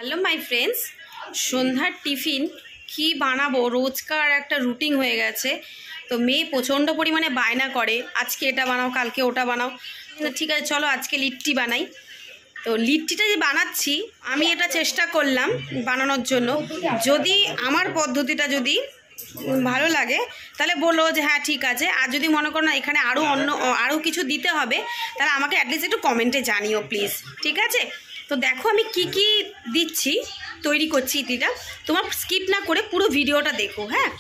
Hello my friends, সন্ধ্যার tiffin কি বানাবো রোজকার একটা রুটিন হয়ে গেছে। তো মেয়ে প্রচণ্ড পরিমাণে বায়না করে, আজকে এটা বানাও, কালকে ওটা বানাও। তো ঠিক আছে, চলো আজকে লিট্টি বানাই। তো লিট্টিটা যে বানাচ্ছি আমি, এটা চেষ্টা করলাম বানানোর জন্য। যদি আমার পদ্ধতিটা যদি ভালো লাগে তাহলে বলো যে হ্যাঁ ঠিক আছে, আর যদি মনে করো না এখানে আরও কিছু দিতে হবে তাহলে আমাকে অ্যাটলিস্ট একটু কমেন্টে জানিও প্লিজ, ঠিক আছে? তো দেখো আমি কি কি দিচ্ছি, তৈরি করছি ইডলিটা। তোমার স্কিপ না করে পুরো ভিডিওটা দেখো। হ্যাঁ,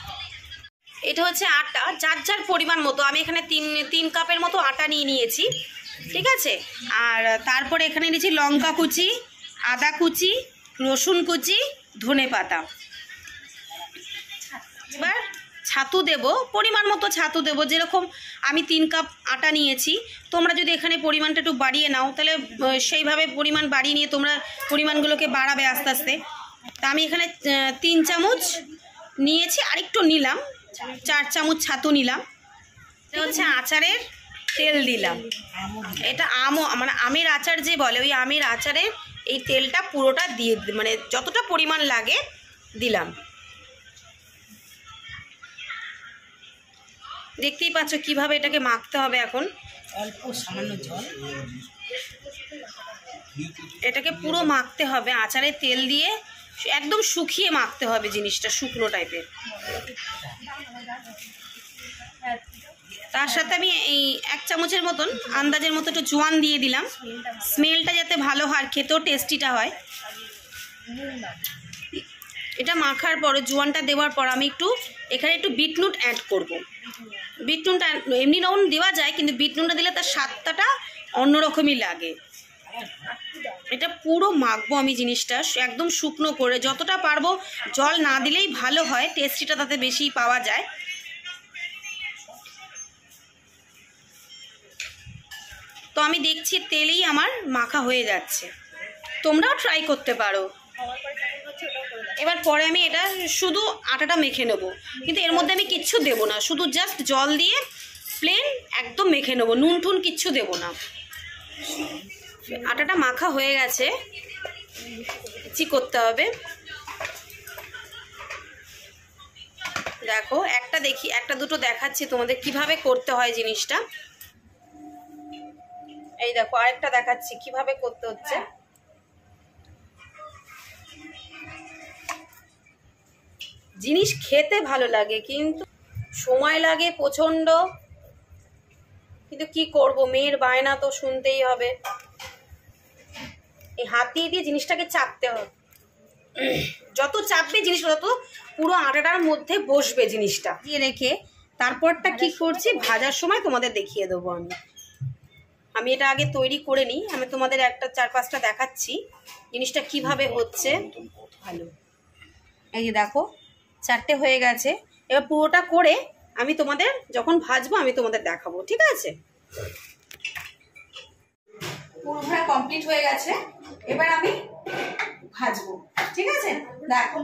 এটা হচ্ছে আটা, যার যার পরিমাণ মতো। আমি এখানে তিন কাপের মতো আটা নিয়েছি, ঠিক আছে? আর তারপরে এখানে নিয়েছি লঙ্কা কুচি, আদা কুচি, রসুন কুচি, ধনে পাতা। এবার ছাতু দেব, পরিমাণ মতো ছাতু দেব। যেরকম আমি 3 কাপ আটা নিয়েছি, তোমরা যদি এখানে পরিমাণটা একটু বাড়িয়ে নাও তাহলে সেইভাবে পরিমাণ বাড়িয়ে নিয়ে তোমরা পরিমাণগুলোকে বাড়াবে আস্তে আস্তে। তা আমি এখানে 3 চামচ নিয়েছি, আর একটু নিলাম, 4 চামচ ছাতু নিলাম। এটা হচ্ছে আচারের তেল দিলাম। এটা মানে আমের আচার যে বলে, ওই আমের আচারের এই তেলটা পুরোটা দিয়ে, মানে যতটা পরিমাণ লাগে দিলাম। দেখতেই পাচ্ছ কিভাবে এটাকে মাখতে হবে। এখন অল্প সামান্য জল, এটাকে পুরো মাখতে হবে আচারের তেল দিয়ে, একদম শুকিয়ে মাখতে হবে জিনিসটা, শুকনো টাইপের। তার সাথে আমি এই 1 চামচের মতন আন্দাজের মতো একটু জোয়ান দিয়ে দিলাম, স্মেলটা যাতে ভালো হয়, খেতেও টেস্টিটা হয়। এটা মাখার পর, জোয়ানটা দেওয়ার পর আমি এখানে একটু বিটনুট অ্যাড করব। বিটনুনটা এমনি নুন দেওয়া যায়, কিন্তু বিটনুনটা দিলে তার স্বাদটা অন্যরকমই লাগে। এটা পুরো মাখবো আমি জিনিসটা একদম শুকনো করে, যতটা পারবো। জল না দিলেই ভালো হয়, টেস্টিটা তাতে বেশি পাওয়া যায়। তো আমি দেখছি তেলেই আমার মাখা হয়ে যাচ্ছে, তোমরাও ট্রাই করতে পারো। এবার পরে আমি এটা শুধু আটাটা মেখে নেবো, কিন্তু এর মধ্যে আমি কিচ্ছু দেবো না, শুধু জাস্ট জল দিয়ে প্লেন একদম মেখে নেবো, নুন টুন কিচ্ছু দেবো না। আটাটা মাখা হয়ে গেছে, কি করতে হবে দেখো। একটা দুটো দেখাচ্ছি তোমাদের কিভাবে করতে হয় জিনিসটা। এই দেখো আরেকটা দেখাচ্ছি কিভাবে করতে হচ্ছে। জিনিস খেতে ভালো লাগে কিন্তু সময় লাগে প্রচন্ড, কিন্তু কি করব, মেয়ের বায়না তো শুনতেই হবে। এই হাত দিয়ে দিয়ে জিনিসটাকে চাপতে হবে, যত চাপবে জিনিসটা তত পুরো আটাটার মধ্যে বসবে জিনিসটা। দিয়ে রেখে তারপরটা কি করছি ভাজার সময় তোমাদের দেখিয়ে দেবো। আমি এটা আগে তৈরি করে নিই, আমি তোমাদের একটা 4-5টা দেখাচ্ছি জিনিসটা কিভাবে হচ্ছে। ভালো, এই যে দেখো 4টে হয়ে গেছে। এবার পুরোটা করে আমি তোমাদের যখন ভাজবো আমি তোমাদের দেখাবো, ঠিক আছে? পুরোটা কমপ্লিট হয়ে গেছে, এবার আমি ভাজবো, ঠিক আছে? দেখো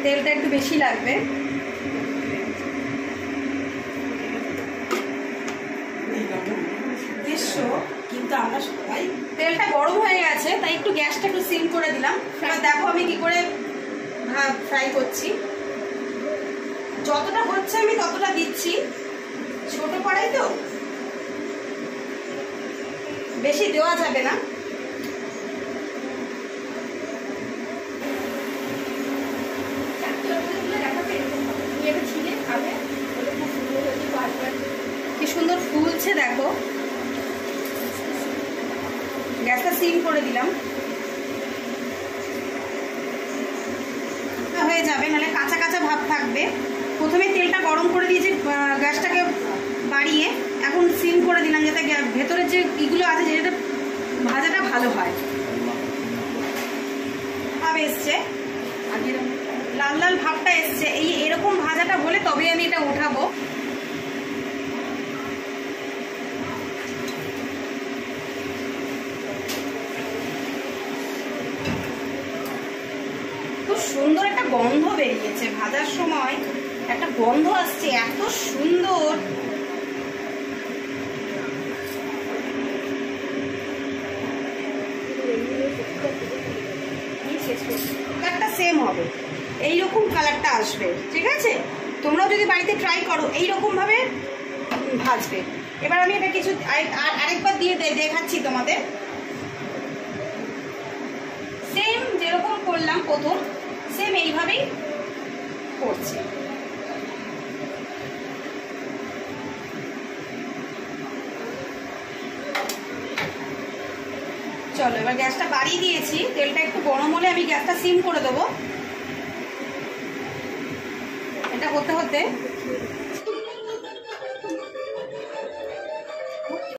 তেলটা একটু বেশি লাগবে। কিন্তু আমরা সবাই তেলটা গরম হয়ে গেছে, তাই একটু গ্যাসটা একটু সিম করে দিলাম। এবার দেখো আমি কি করে ফ্রাই করছি। যতটা হচ্ছে আমি ততটা দিচ্ছি, ছোট কড়াই তো বেশি দেওয়া যাবে না। কি সুন্দর ফুলছে দেখো, গ্যাসটা সিম করে দিলাম। হয়ে যাবে, নাহলে কাঁচা কাঁচা ভাব থাকবে। প্রথমে তেলটা গরম করে দিয়েছি, গ্যাসটাকে বাড়িয়ে এখন সিম করে দিলাম, যাতে ভেতরে যে ইগুলো আছে যেটা ভাজাটা ভালো হয়। ভাব এসছে, লাল লাল ভাবটা এসছে, এরকম ভাজাটা হলে তবে আমি এটা উঠাবো। সুন্দর একটা গন্ধ বেরিয়েছে ভাজার সময়, একটা গন্ধ আসছে এত সুন্দর। কালারটা সেম হবে, এইরকম কালারটা আসবে। ঠিক আছে, তোমরাও যদি বাড়িতে ট্রাই করো এইরকমভাবে ভাজবে। এবার আমি এটা কিছু আরেকবার দিয়ে দেখাচ্ছি তোমাদের। সেম যেরকম করলাম প্রথম, সেম এইভাবেই করছি। চলো এবার গ্যাসটা বাড়িয়ে দিয়েছি, তেলটা একটু গরম হলে আমি গ্যাসটা সিম করে দেবো। এটা হতে হতে